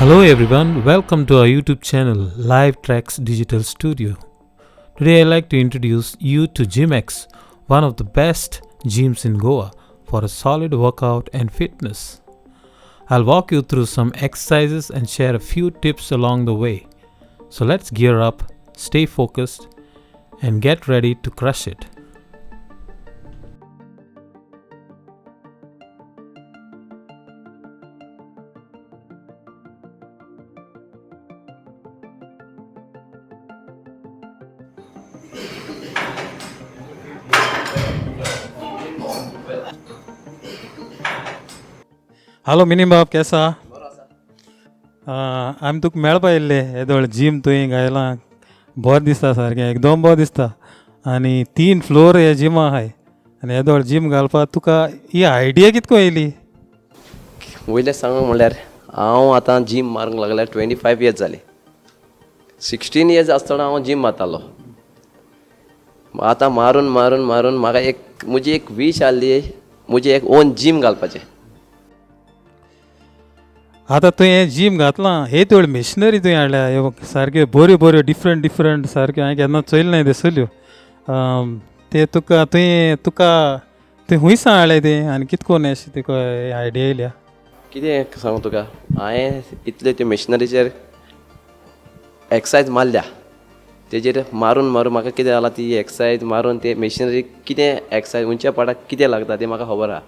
Hello everyone, welcome to our YouTube channel Live Tracks Digital Studio. Today I'd like to introduce you to GymX, one of the best gyms in Goa for a solid workout and fitness. I'll walk you through some exercises and share a few tips along the way. So let's gear up, stay focused and get ready to crush it. Hello mini बाब केसा आमी तुका मेळपा येयल्ले येदोळ gym तुवें गायलां बरें दिसता सारकें एकदम बरें दिसता आनी 3 फ्लोर हे जिमा आहाय आनी येदोळ जीम घालपाक तुका ही आयडिया कितको येयली वयलें सांगूंक म्हणल्यार हांव आतां जीम मारूंक लागल्यार 25 इयर्स जाले 16 इयर्स आसतना हांव जीम मारतालो आतां मारून मारून मारून म्हाका म्हजी एक वीश आहली म्हजी एक ओन जीम घालपाचें आतां तुवें जीम घातलां हे तेवढ मिशनरी तुवें हाडल्या हे सारक्यो बऱ्यो बऱ्यो डिफरंट सारक्यो हांवें केन्ना चोयल्यो नाय चलयो ते तुका तुवें हुंयसां हाडलें तें आनी कितकोन अशें तुका आयडिया येयल्या कितें सांगू तुका हांवें इतले त्यो मिशनरीचेर एक्सरसायज मारल्या तेजेर मारून मारून म्हाका कितें जालां ती एक्सरसायज मारून ते मिशनरी कितें एक्सरसायज उंच्या पाटाक कितें लागता तें म्हाका खबर आहा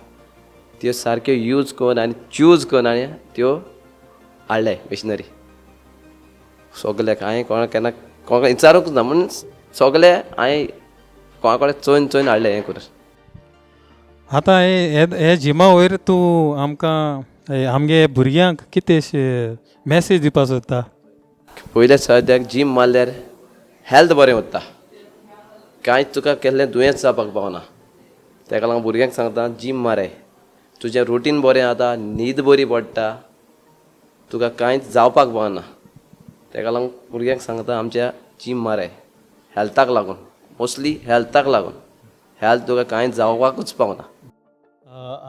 त्यो सारक्यो यूज कोन्न आनी चूज कोन्न हांवें त्यो हाडले मिशनरी सगल्याक हांवें कोणाक केन्ना कोणाक विचारूंक ना म्हण सगळे हांवें कोणा कडेन चोयन हाडले हें करून आतां हे जिमा वयर तूं आमकां आमगे भुरग्यांक कितें मॅसेज दिवपाक सोदता पयले सद्याक जीम मारल्यार हेल्थ बरें उरता कांयच तुका केल्लें दुयेंस जावपाक पावना तेका लागून भुरग्यांक सांगता जीम मारे तुजें रुटीन बरें जाता न्हीद बरी पडटा तुका कांयच जावपाक पावना तेका लागून भुरग्यांक सांगता आमच्या जीम मारे हेल्थाक लागून मोस्टली हेल्थाक लागून हेल्थ तुका कांयच जावपाकूच पावना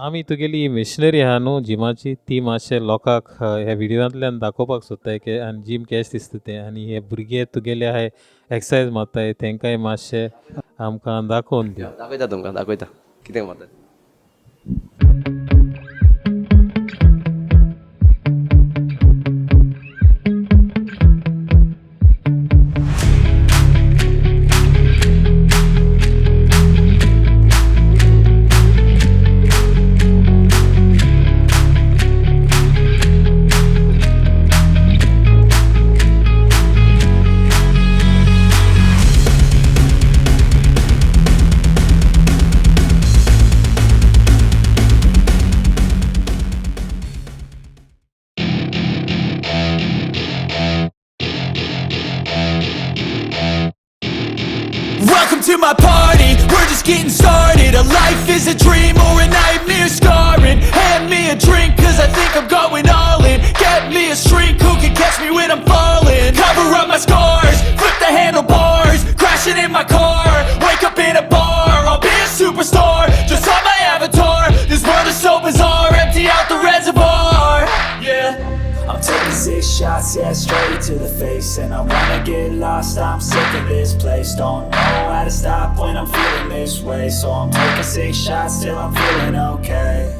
आमी तुगेली मिशनरी आहा न्हू जिमाची ती मातशें लोकांक ह्या विडियोंतल्यान दाखोवपाक सोदताय की आनी जीम केश दिसता तें आनी हे भुरगे तुगेले आहाय एक्सरसायज मारताय तेंकाय मातशें आमकां दाखोवन दी दाखयता तुमकां दाखयता कितें मारता Welcome to my party, we're just getting started. A life is a dream or a nightmare scarring. Hand me a drink cause I think I'm going all in. Get me a shrink who can catch me when I'm falling. Cover up my scars, flip the handlebars. Crashing in my car, wake up in a bar. I'll be a superstar, just on my avatar. This world is so bizarre, empty out the reservoir. Yeah, I'm taking 6 shots, yeah, straight to the face. And I wanna get lost, I'm sick of this place. Don't know how to stop when I'm feeling this way. So I'm taking 6 shots till I'm feeling okay.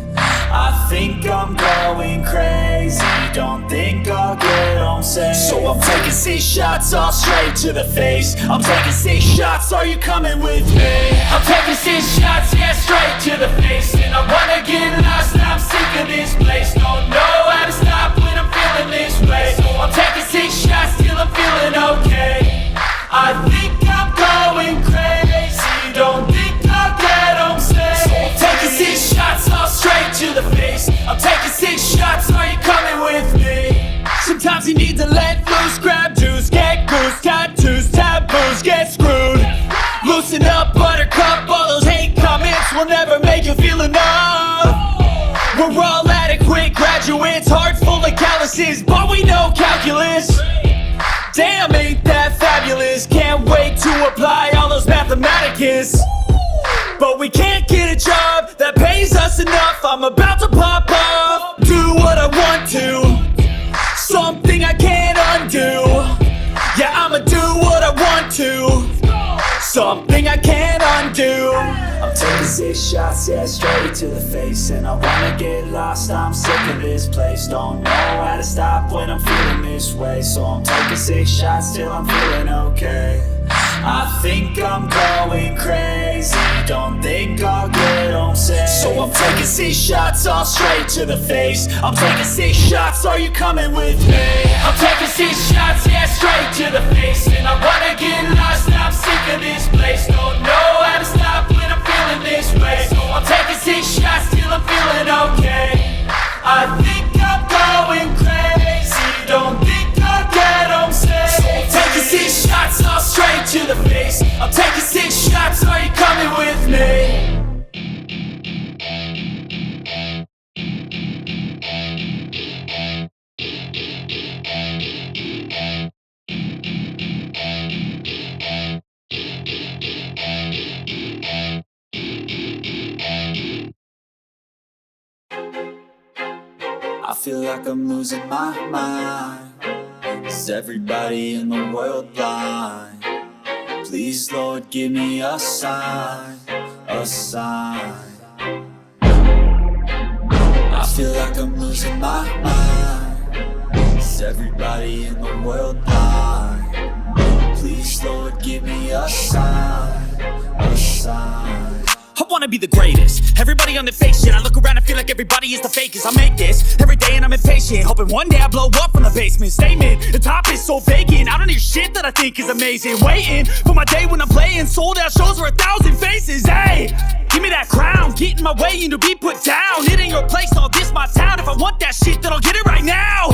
I think I'm going crazy, don't think I'll get home safe. So I'm taking 6 shots all straight to the face. I'm taking 6 shots, are you coming with me? I'm taking 6 shots, yeah, straight to the face. And I wanna get lost, I'm sick of this place. Don't know how to stop when I'm feeling this way. So I'm taking 6 shots till I'm feeling okay. I think I'm going crazy, don't think I'll get home safe. So I'm taking 6 shots all straight to the face. I'm taking 6 shots, are you coming with me? Sometimes you need to let loose, grab juice, get goose, tattoos, taboos, get screwed. Loosen up, buttercup, all those hate comments will never make you feel enough. We're all adequate graduates, heart full of calluses, but we know calculus. Damn, ain't that fabulous? Can't wait to apply all those mathematicus. But we can't get a job that pays us enough. I'm about to pop off, do what I want to. Some something I can't undo. I'm taking 6 shots, yeah, straight to the face. And I wanna get lost, I'm sick of this place. Don't know how to stop when I'm feeling this way. So I'm taking 6 shots till I'm feeling okay. I think I'm going crazy, don't think I'll get home safe. So I'm taking 6 shots all straight to the face. I'm taking 6 shots, are you coming with me? I'm taking 6 shots, yeah, straight to the face. And I wanna get lost, I'm sick of this place. Don't know how to stop when I'm feeling this way. So I'm taking 6 shots till I'm feeling okay. I think I'm going crazy, don't think I'll get home safe. So I'm taking 6 shots all straight to the face. I'm taking 6 shots, are you coming with me? I feel like I'm losing my mind. Is everybody in the world blind? Please, Lord, give me a sign, a sign. I feel like I'm losing my mind. Is everybody in the world blind? Please, Lord, give me a sign, a sign. I wanna be the greatest. Everybody on the fake shit. I look around and feel like everybody is the fakest. I make this every day and I'm impatient, hoping one day I blow up from the basement. Statement, the top is so vacant. I don't hear shit that I think is amazing. Waiting for my day when I'm playing sold out shows for 1,000 faces. Hey, give me that crown, get in my way and to be put down. It ain't your place, no, this my town. If I want that shit, then I'll get it right now.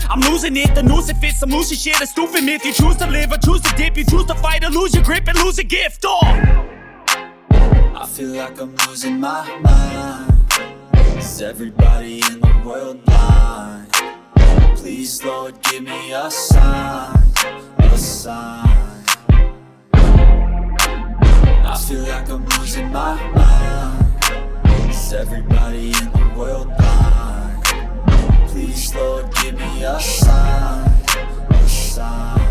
I'm losing it, the noose it fits, some loose shit, a stupid myth. You choose to live or choose to dip, you choose to fight or lose your grip and lose a gift. I feel like I'm losing my mind. Is everybody in the world blind? Please, Lord, give me a sign, a sign. I feel like I'm losing my mind. Is everybody in the world blind? Please, Lord, give me a sign, a sign.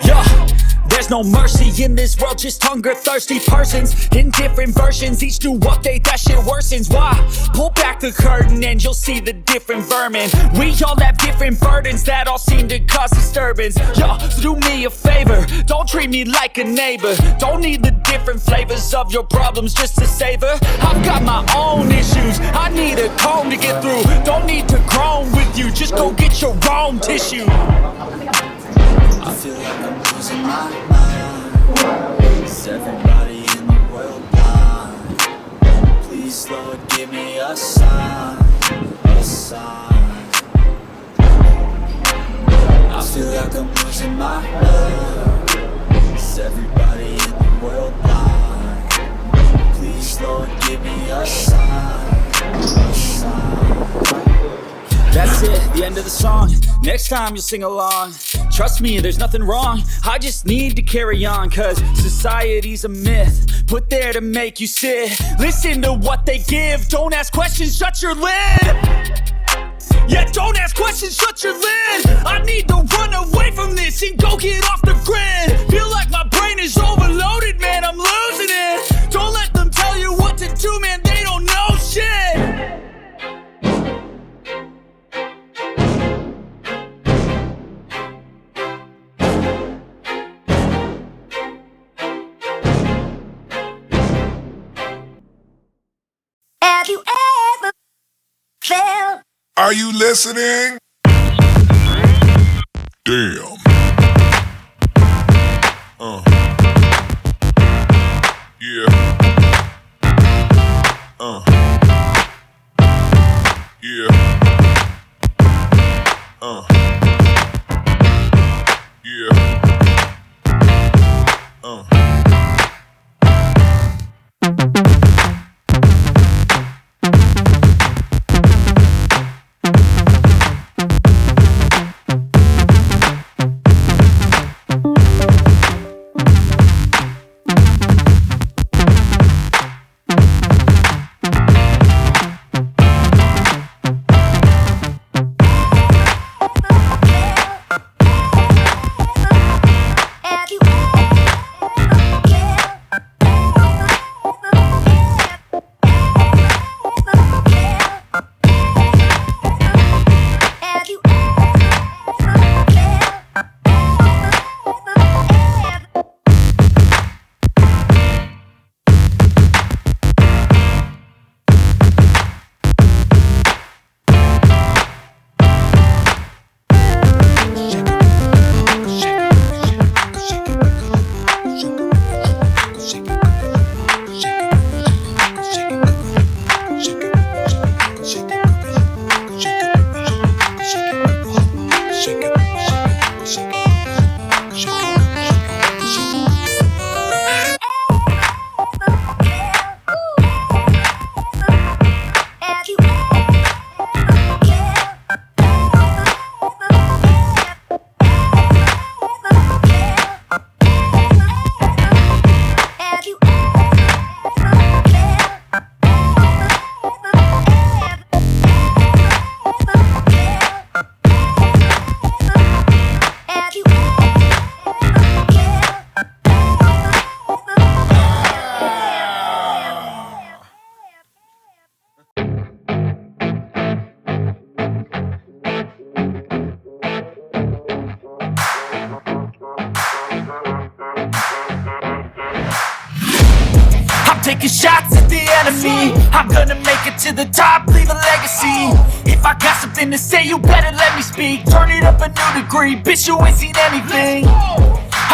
Yeah. There's no mercy in this world, just hunger-thirsty persons in different versions. Each new update, that shit worsens. Why? Pull back the curtain and you'll see the different vermin. We all have different burdens that all seem to cause disturbance. Yo, so do me a favor, don't treat me like a neighbor. Don't need the different flavors of your problems just to savor. I've got my own issues, I need a comb to get through. Don't need to groan with you, just go get your own tissue. I feel like I'm losing my mind. Is everybody in the world blind? Please, Lord, give me a sign, a sign. I feel like I'm losing my mind. Is everybody in the world blind? Please, Lord, give me a sign, a sign. That's it, the end of the song. Next time you'll sing along. Trust me, there's nothing wrong. I just need to carry on, cause society's a myth put there to make you sit. Listen to what they give. Don't ask questions, shut your lid. Yeah, don't ask questions, shut your lid. I need to run away from this and go get off the grid. Feel like my brain is overloaded, man, I'm losing it. Don't let them tell you what to do, man, they don't know shit. Have you ever felt? Are you listening? Damn. Yeah. Yeah. Yeah. taking shots at the enemy. I'm gonna make it to the top, leave a legacy. If I got something to say, you better let me speak. Turn it up a new degree, bitch, you ain't seen anything.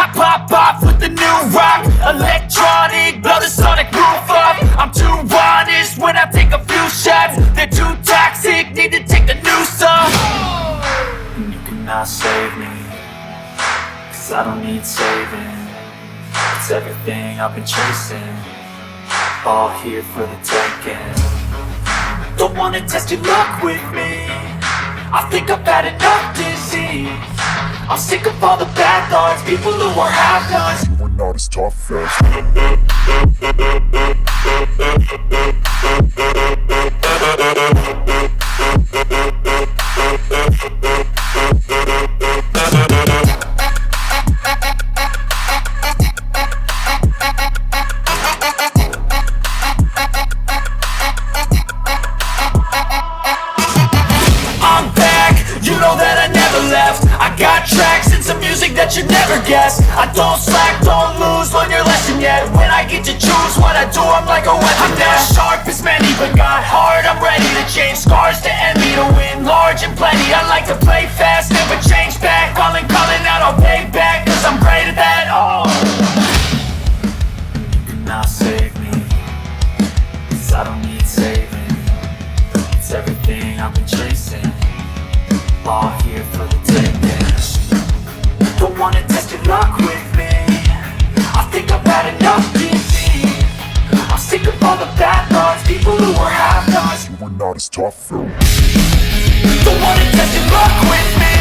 I pop off with the new rock, electronic, blow the sonic roof up. I'm too honest when I take a few shots. They're too toxic, need to take the noose off. And you cannot save me, 'cause I don't need saving. It's everything I've been chasing, all here for the taking. Don't wanna test your luck with me, I think I've had enough disease. I'm sick of all the bad thoughts, people who are half-nots. You are not as tough as. I'm back, you know that I never left. I got tracks and some music that you never guessed. I don't slack, don't lose, learn your lesson yet. When I get to choose what I do, I'm like a weapon. I'm not sharp as many, but got hard. I'm ready to change scars to envy, to win large and plenty. I like to play fast, never change back. Calling out, I'll pay back, 'cause I'm great at that. Oh, You cannot save me, 'cause I don't need saving. It's everything I've been chasing, all here for the taking. don't wanna test your luck with me, I think I've had enough disease. I'm sick of all the bad thoughts, people who are half-nots. You are not as tough as. Don't wanna test your luck with me,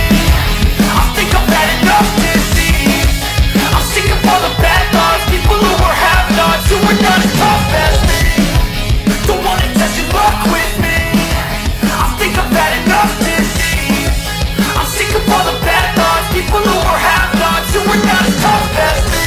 I think I've had enough disease. I'm sick of all the bad thoughts, people who are half-nots, who are not as tough as me. Don't wanna test your luck with me, I think I've had enough disease. I'm sick of all the bad thoughts, people who are half-nots, who are not as tough as me.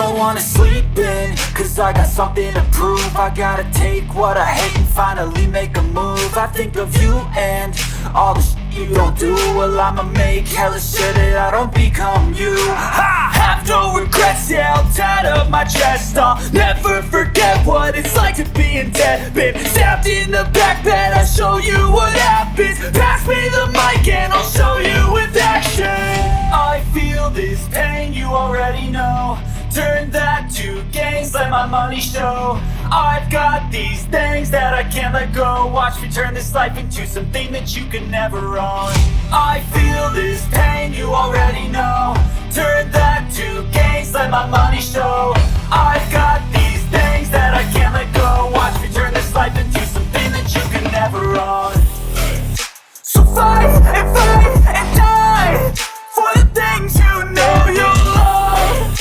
don't wanna sleep in, cause I got something to prove. I gotta take what I hate and finally make a move. I think of you and all the shit you don't do. Well, I'ma make hella sure that I don't become you. I have no regrets, yeah, I'll tie up my chest. I'll never forget what it's like to be in debt. Been stabbed in the back bed, I'll show you what happens. Pass me the mic and I'll show you with action. I feel this pain, you already know. Turn that to gains, let my money show. I've got these things that I can't let go. Watch me turn this life into something that you can never own. I feel this pain, you already know. Turn that to gains, let my money show. I've got these things that I can't let go. Watch me turn this life into something that you can never own. So fight and die for the things you know you love.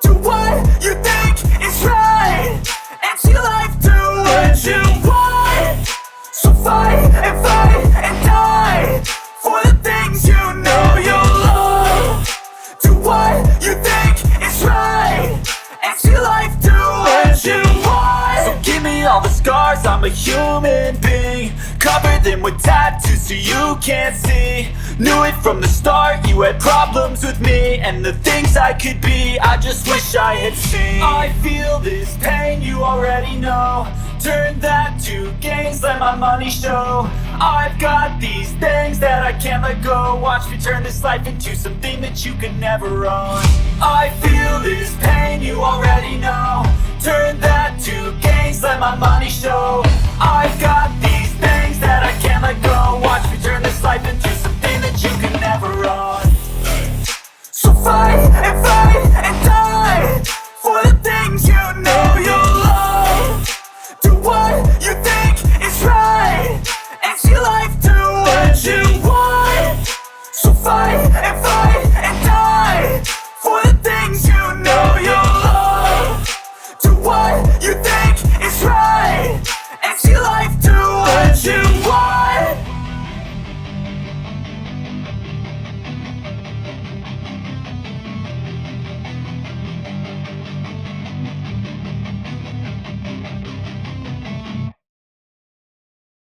Do what you think is right, and see life do what you want. So fight and die for the things you know you love. Do what you think is right, and see life do what you want. So give me all the scars, I'm a human being. Cover them with tattoos so you can't see. Knew it from the start, you had problems with me and the things I could be, I just wish I had seen. I feel this pain, you already know. Turn that to gains, let my money show. I've got these things that I can't let go. Watch me turn this life into something that you can never own. I feel this pain, you already know. Turn that to gains, let my money show. I've got these things that I can't let go. Watch me turn this life into something that you can never own. So fight and die for the things you know you love. Do what you think is right, and see life do what you want. So fight and die for the things you know you love. Do what you think is right, and see life